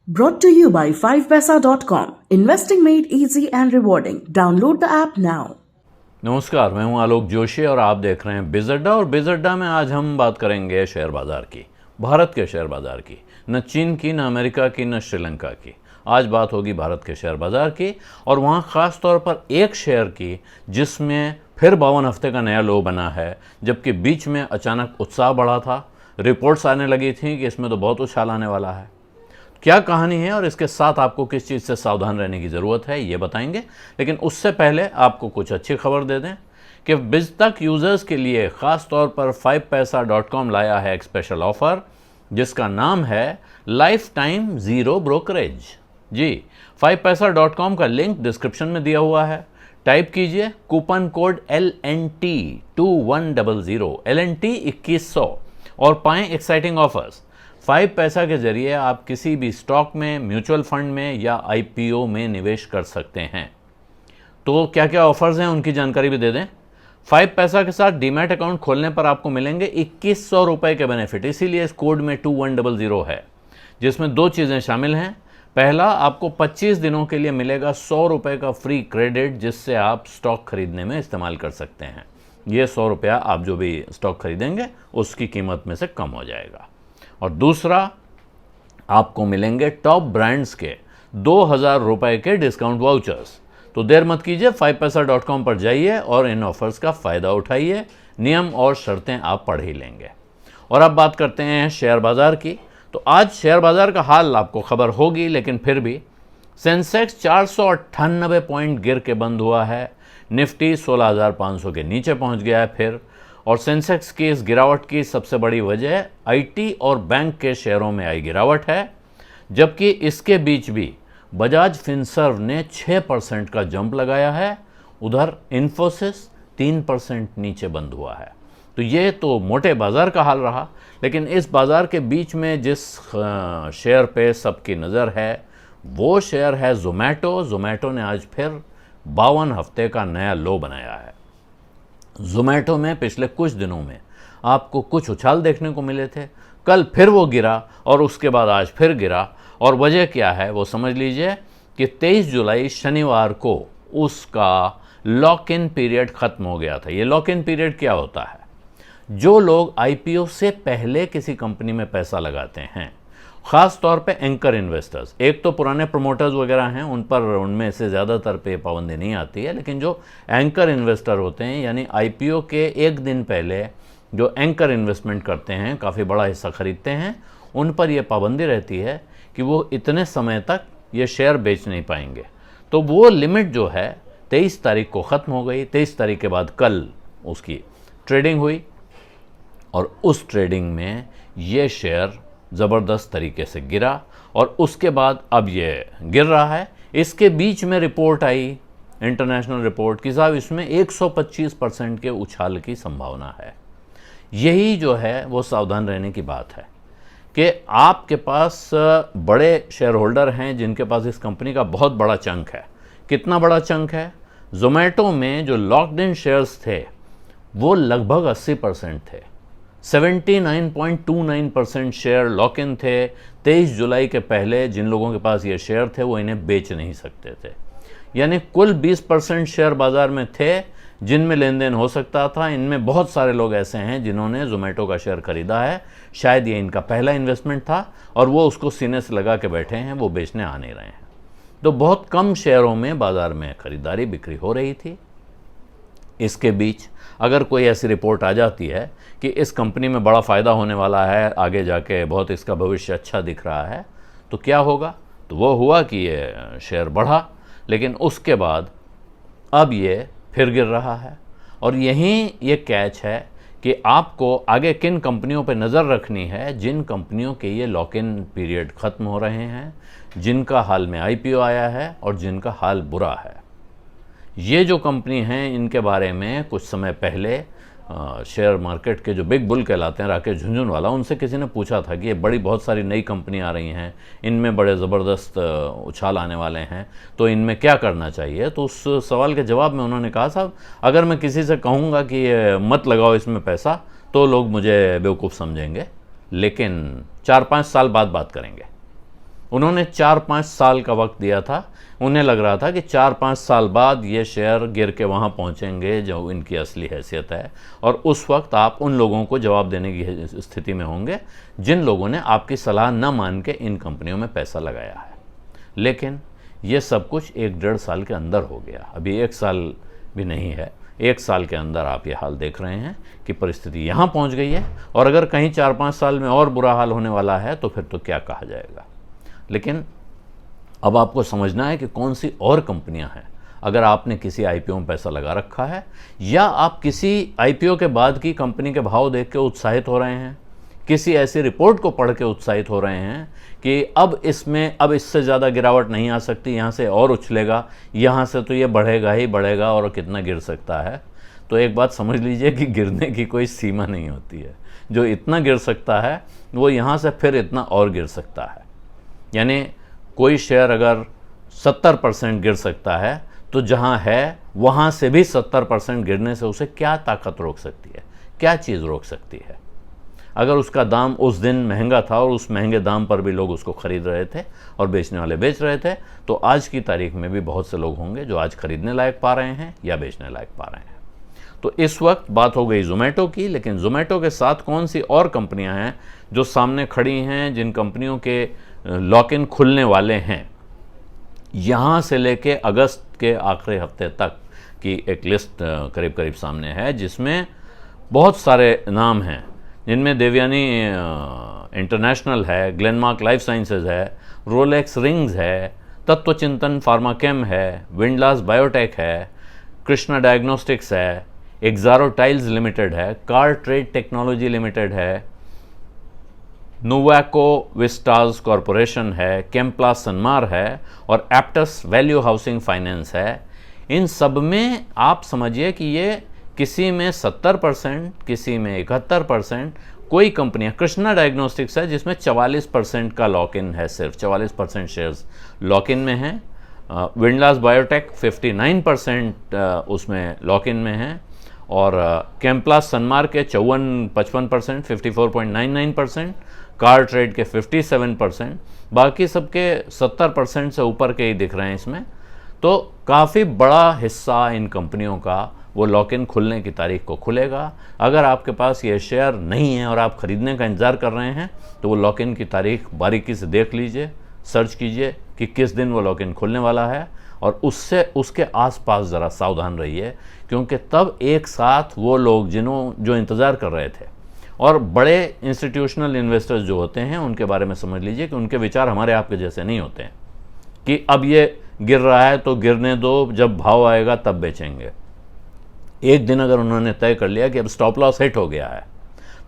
Brought to you by 5paisa.com. Investing made easy and rewarding. Download the app now. नमस्कार, मैं हूं आलोक जोशी और आप देख रहे हैं बिजअड्डा। और बिजअड्डा में आज हम बात करेंगे शेयर बाज़ार की, भारत के शेयर बाज़ार की। न चीन की, न अमेरिका की, न श्रीलंका की। आज बात होगी भारत के शेयर बाज़ार की, और वहाँ ख़ास तौर पर एक शेयर की जिसमें फिर 52 हफ्ते का नया लो बना है, जबकि बीच में अचानक उत्साह बढ़ा था। रिपोर्ट्स आने लगी थी कि इसमें तो बहुत उछाल आने वाला है। क्या कहानी है और इसके साथ आपको किस चीज़ से सावधान रहने की ज़रूरत है, ये बताएंगे। लेकिन उससे पहले आपको कुछ अच्छी खबर दे दें कि बिजतक यूज़र्स के लिए ख़ास तौर पर 5paisa.com लाया है एक स्पेशल ऑफ़र जिसका नाम है लाइफ टाइम ज़ीरो ब्रोकरेज। जी, 5paisa.com का लिंक डिस्क्रिप्शन में दिया हुआ है। टाइप कीजिए कूपन कोड LNT2100 LNT 2100 और पाएँ एक्साइटिंग ऑफर्स। 5 पैसा के जरिए आप किसी भी स्टॉक में, म्यूचुअल फंड में या IPO में निवेश कर सकते हैं। तो क्या क्या ऑफर्स हैं उनकी जानकारी भी दे दें। 5 पैसा के साथ डीमैट अकाउंट खोलने पर आपको मिलेंगे 2100 रुपये के बेनिफिट, इसीलिए इस कोड में 2100 है, जिसमें दो चीज़ें शामिल हैं। पहला, आपको 25 दिनों के लिए मिलेगा 100 रुपये का फ्री क्रेडिट, जिससे आप स्टॉक खरीदने में इस्तेमाल कर सकते हैं। ये 100 रुपया आप जो भी स्टॉक खरीदेंगे उसकी कीमत में से कम हो जाएगा। और दूसरा, आपको मिलेंगे टॉप ब्रांड्स के 2000 रुपये के डिस्काउंट वाउचर्स। तो देर मत कीजिए, 5paisa.com पर जाइए और इन ऑफर्स का फ़ायदा उठाइए। नियम और शर्तें आप पढ़ ही लेंगे। और अब बात करते हैं शेयर बाज़ार की। तो आज शेयर बाज़ार का हाल आपको खबर होगी, लेकिन फिर भी सेंसेक्स 498 पॉइंट गिर के बंद हुआ है। निफ्टी 16,500 के नीचे पहुंच गया है फिर। और सेंसेक्स की इस गिरावट की सबसे बड़ी वजह IT और बैंक के शेयरों में आई गिरावट है, जबकि इसके बीच भी बजाज फिनसर्व ने 6% का जंप लगाया है। उधर इन्फोसिस 3% नीचे बंद हुआ है। तो ये तो मोटे बाज़ार का हाल रहा। लेकिन इस बाज़ार के बीच में जिस शेयर पे सबकी नज़र है वो शेयर है ज़ोमैटो। ज़ोमैटो ने आज फिर 52 हफ्ते का नया लो बनाया है। ज़ोमैटो में पिछले कुछ दिनों में आपको कुछ उछाल देखने को मिले थे। कल फिर वो गिरा और उसके बाद आज फिर गिरा। और वजह क्या है वो समझ लीजिए कि 23 जुलाई शनिवार को उसका लॉक इन पीरियड ख़त्म हो गया था। ये लॉक इन पीरियड क्या होता है? जो लोग IPO से पहले किसी कंपनी में पैसा लगाते हैं, ख़ास तौर पे एंकर इन्वेस्टर्स, एक तो पुराने प्रमोटर्स वगैरह हैं, उनमें से ज़्यादातर पे पाबंदी नहीं आती है, लेकिन जो एंकर इन्वेस्टर होते हैं, यानी IPO के एक दिन पहले जो एंकर इन्वेस्टमेंट करते हैं, काफ़ी बड़ा हिस्सा खरीदते हैं, उन पर यह पाबंदी रहती है कि वो इतने समय तक ये शेयर बेच नहीं पाएंगे। तो वो लिमिट जो है 23 तारीख को ख़त्म हो गई। 23 तारीख के बाद कल उसकी ट्रेडिंग हुई और उस ट्रेडिंग में ये शेयर ज़बरदस्त तरीके से गिरा और उसके बाद अब ये गिर रहा है। इसके बीच में रिपोर्ट आई, इंटरनेशनल रिपोर्ट की, साहब इसमें 125% के उछाल की संभावना है। यही जो है वो सावधान रहने की बात है कि आपके पास बड़े शेयर होल्डर हैं जिनके पास इस कंपनी का बहुत बड़ा चंक है। कितना बड़ा चंक है? ज़ोमैटो में जो लॉक्ड इन शेयर्स थे वो लगभग 80% थे। 79.29% शेयर लॉक इन थे। 23 जुलाई के पहले जिन लोगों के पास ये शेयर थे वो इन्हें बेच नहीं सकते थे। यानी कुल 20% शेयर बाज़ार में थे जिनमें लेन देन हो सकता था। इनमें बहुत सारे लोग ऐसे हैं जिन्होंने ज़ोमैटो का शेयर खरीदा है। शायद ये इनका पहला इन्वेस्टमेंट था और वो उसको सीने से लगा के बैठे हैं, वो बेचने आ नहीं रहे हैं। तो बहुत कम शेयरों में बाज़ार में खरीदारी बिक्री हो रही थी। इसके बीच अगर कोई ऐसी रिपोर्ट आ जाती है कि इस कंपनी में बड़ा फ़ायदा होने वाला है, आगे जाके बहुत इसका भविष्य अच्छा दिख रहा है, तो क्या होगा? तो वो हुआ कि ये शेयर बढ़ा, लेकिन उसके बाद अब ये फिर गिर रहा है। और यहीं ये कैच है कि आपको आगे किन कंपनियों पे नज़र रखनी है, जिन कंपनियों के ये लॉक इन पीरियड ख़त्म हो रहे हैं, जिनका हाल में IPO आया है और जिनका हाल बुरा है। ये जो कंपनी हैं इनके बारे में कुछ समय पहले शेयर मार्केट के जो बिग बुल कहलाते हैं, राकेश झुनझुनवाला, उनसे किसी ने पूछा था कि ये बहुत सारी नई कंपनी आ रही हैं, इनमें बड़े ज़बरदस्त उछाल आने वाले हैं, तो इनमें क्या करना चाहिए? तो उस सवाल के जवाब में उन्होंने कहा, साहब अगर मैं किसी से कहूँगा कि मत लगाओ इसमें पैसा, तो लोग मुझे बेवकूफ़ समझेंगे, लेकिन 4-5 साल बाद बात करेंगे। उन्होंने 4-5 साल का वक्त दिया था। उन्हें लग रहा था कि 4-5 साल बाद ये शेयर गिर के वहाँ पहुँचेंगे जो इनकी असली हैसियत है, और उस वक्त आप उन लोगों को जवाब देने की स्थिति में होंगे जिन लोगों ने आपकी सलाह न मान के इन कंपनियों में पैसा लगाया है। लेकिन ये सब कुछ 1-1.5 साल के अंदर हो गया, अभी 1 साल भी नहीं है। 1 साल के अंदर आप ये हाल देख रहे हैं कि परिस्थिति यहाँ पहुँच गई है, और अगर कहीं 4-5 साल में और बुरा हाल होने वाला है तो फिर तो क्या कहा जाएगा। लेकिन अब आपको समझना है कि कौन सी और कंपनियां हैं। अगर आपने किसी आईपीओ में पैसा लगा रखा है, या आप किसी आईपीओ के बाद की कंपनी के भाव देख के उत्साहित हो रहे हैं, किसी ऐसी रिपोर्ट को पढ़ के उत्साहित हो रहे हैं कि अब इससे ज़्यादा गिरावट नहीं आ सकती, यहाँ से और उछलेगा, यहाँ से तो ये बढ़ेगा ही बढ़ेगा और कितना गिर सकता है, तो एक बात समझ लीजिए कि गिरने की कोई सीमा नहीं होती है। जो इतना गिर सकता है वो यहाँ से फिर इतना और गिर सकता है। यानी कोई शेयर अगर 70% गिर सकता है तो जहाँ है वहाँ से भी 70% गिरने से उसे क्या ताकत रोक सकती है, क्या चीज़ रोक सकती है। अगर उसका दाम उस दिन महंगा था और उस महंगे दाम पर भी लोग उसको ख़रीद रहे थे और बेचने वाले बेच रहे थे, तो आज की तारीख में भी बहुत से लोग होंगे जो आज खरीदने लायक पा रहे हैं या बेचने लायक पा रहे हैं। तो इस वक्त बात हो गई ज़ोमैटो की, लेकिन ज़ोमैटो के साथ कौन सी और कंपनियां हैं जो सामने खड़ी हैं, जिन कंपनियों के लॉक इन खुलने वाले हैं। यहाँ से लेके अगस्त के आखिरी हफ्ते तक की एक लिस्ट करीब करीब सामने है, जिसमें बहुत सारे नाम हैं, जिनमें देवयानी इंटरनेशनल है, ग्लेनमार्क लाइफ साइंसेज है, रोलेक्स रिंग्स है, तत्वचिंतन फार्माकेम है, विंडलास बायोटेक है, कृष्णा डायग्नोस्टिक्स है, एक्सारो टाइल्स लिमिटेड है, कार ट्रेड टेक्नोलॉजी लिमिटेड है, नोवाको विस्टाज कॉरपोरेशन है, केम्प्ला सनमार है और एप्टस वैल्यू हाउसिंग फाइनेंस है। इन सब में आप समझिए कि ये किसी में 70%, किसी में 71%, कोई कंपनियां, कृष्णा डायग्नोस्टिक्स है जिसमें 44% का लॉक इन है, सिर्फ 44% शेयर्स लॉक इन में हैं। विंडलास बायोटेक 59% उसमें लॉक इन में हैं, और केम्प्ला सनमार के 55%, 54.99%, कार ट्रेड के 57%, बाकी सबके 70% से ऊपर के ही दिख रहे हैं इसमें। तो काफ़ी बड़ा हिस्सा इन कंपनियों का वो लॉक इन खुलने की तारीख को खुलेगा। अगर आपके पास ये शेयर नहीं है और आप ख़रीदने का इंतज़ार कर रहे हैं तो वो लॉक इन की तारीख बारीकी से देख लीजिए, सर्च कीजिए कि किस दिन वो लॉक इन खुलने वाला है, और उसके आसपास ज़रा सावधान रहिए, क्योंकि तब एक साथ वो लोग जो इंतज़ार कर रहे थे, और बड़े इंस्टीट्यूशनल इन्वेस्टर्स जो होते हैं उनके बारे में समझ लीजिए कि उनके विचार हमारे आपके जैसे नहीं होते हैं कि अब ये गिर रहा है तो गिरने दो, जब भाव आएगा तब बेचेंगे। एक दिन अगर उन्होंने तय कर लिया कि अब स्टॉप लॉस हिट हो गया है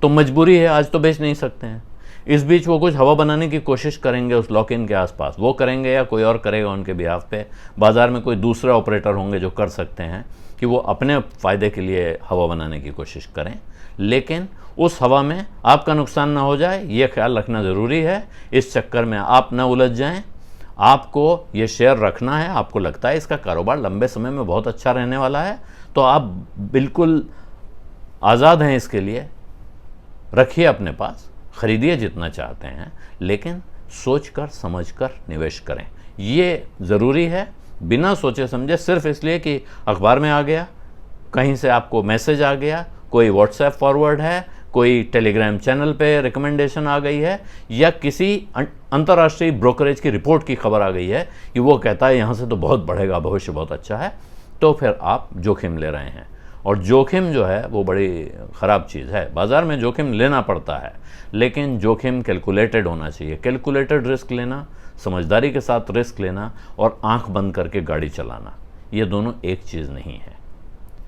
तो मजबूरी है, आज तो बेच नहीं सकते हैं। इस बीच वो कुछ हवा बनाने की कोशिश करेंगे उस लॉक इन के आसपास, वो करेंगे या कोई और करेगा उनके बिहाफ पे। बाज़ार में कोई दूसरे ऑपरेटर होंगे जो कर सकते हैं कि वो अपने फ़ायदे के लिए हवा बनाने की कोशिश करें, लेकिन उस हवा में आपका नुकसान ना हो जाए ये ख्याल रखना ज़रूरी है। इस चक्कर में आप ना उलझ जाएं। आपको ये शेयर रखना है, आपको लगता है इसका कारोबार लंबे समय में बहुत अच्छा रहने वाला है, तो आप बिल्कुल आज़ाद हैं इसके लिए, रखिए अपने पास, ख़रीदिए जितना चाहते हैं, लेकिन सोच कर समझ कर निवेश करें। ये ज़रूरी है, बिना सोचे समझे सिर्फ इसलिए कि अखबार में आ गया, कहीं से आपको मैसेज आ गया, कोई व्हाट्सएप फॉरवर्ड है, कोई टेलीग्राम चैनल पे रिकमेंडेशन आ गई है, या किसी अंतर्राष्ट्रीय ब्रोकरेज की रिपोर्ट की खबर आ गई है कि वो कहता है यहाँ से तो बहुत बढ़ेगा, भविष्य बहुत अच्छा है, तो फिर आप जोखिम ले रहे हैं। और जोखिम जो है वो बड़ी ख़राब चीज़ है। बाज़ार में जोखिम लेना पड़ता है, लेकिन जोखिम कैलकुलेटेड होना चाहिए। कैलकुलेटेड रिस्क लेना, समझदारी के साथ रिस्क लेना, और आंख बंद करके गाड़ी चलाना, ये दोनों एक चीज़ नहीं है।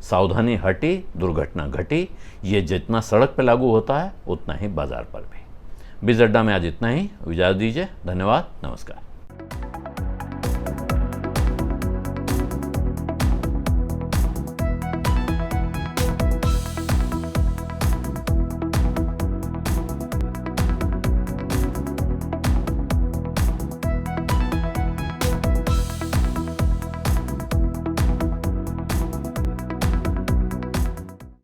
सावधानी हटी, दुर्घटना घटी। ये जितना सड़क पे लागू होता है उतना ही बाज़ार पर भी। बीज अड्डा में आज इतना ही। इजाज़त दीजिए। धन्यवाद। नमस्कार।